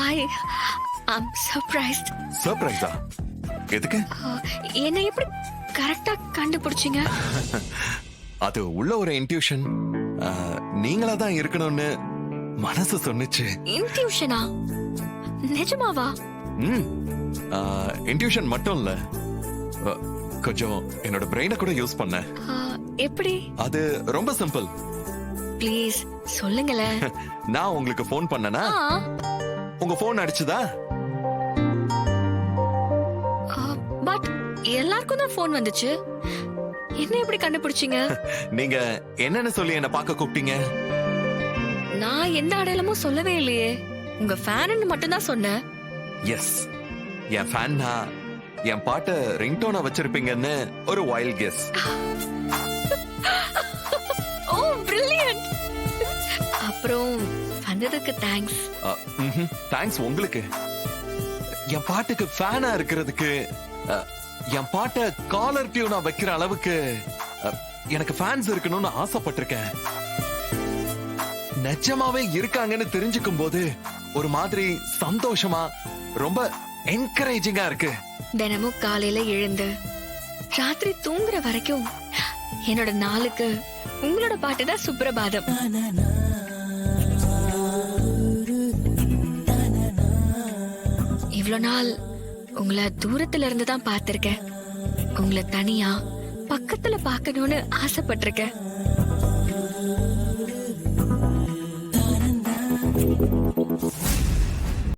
Hi. I'm surprised. சர்ப்ரைஸா? எதுக்கு? என்ன எப்படி கரெக்டா கண்டுபிடிச்சீங்க? அது உள்ள ஒரு இன்ட்யூஷன். நீங்களா தான் இருக்கணும்னு மனசு சொன்னுச்சு. இன்ட்யூஷனா? நிஜமாவா? இன்ட்யூஷன் மட்டும் இல்ல, கொஞ்சம் என்னோட பிரெயினை கூட யூஸ் பண்ண. எப்படி? அது ரொம்ப சிம்பிள். ப்ளீஸ் சொல்லுங்களேன். நான் உங்களுக்கு ஃபோன் பண்ணனா உங்க ஃபோன் அடிச்சுதா? பட் எல்லாருக்கும் தான் ஃபோன் வந்துச்சு. என்ன எப்படி கண்டுபிடிச்சீங்க? நீங்க என்னன்னு சொல்லி என்ன பார்க்க கூப்பிட்டீங்க? நான் எந்த அடையாளமும் சொல்லவே இல்லையே. உங்க ஃபேன்னு மட்டும் தான் சொன்னேன். எஸ், என் ஃபேன்னா என் பாட்ட ரிங்டோனா வச்சிருப்பீங்கன்னு ஒரு வைல்ட் கெஸ். ஓ பிரில்லியன்ட். அப்புறம் வந்ததுக்கு தேங்க்ஸ். தேங்க்ஸ் உங்களுக்கு. என் பாட்டுக்கு ஃபேனா இருக்கிறதுக்கு, என் பாட்ட காலர் டியூனா வைக்கிற அளவுக்கு எனக்கு ஃபேன்ஸ் இருக்கணும்னு ஆசைப்பட்டிருக்கேன். நிஜமாவே இருக்காங்கன்னு தெரிஞ்சுக்கும் போது ஒரு மாதிரி சந்தோஷமா, ரொம்ப என்கரேஜிங்கா இருக்கு. தினமும் காலையில எழுந்து ராத்திரி தூங்குற வரைக்கும் என்னோட நாளுக்கு உங்களோட பாட்டு தான் சுப்ரபாதம். இவ்வளவு நாள் உங்களை தூரத்துல இருந்து தான் பார்த்திருக்கேன். உங்களை தனியா பக்கத்துல பார்க்கணும்னு ஆசைப்பட்டிருக்கேன்.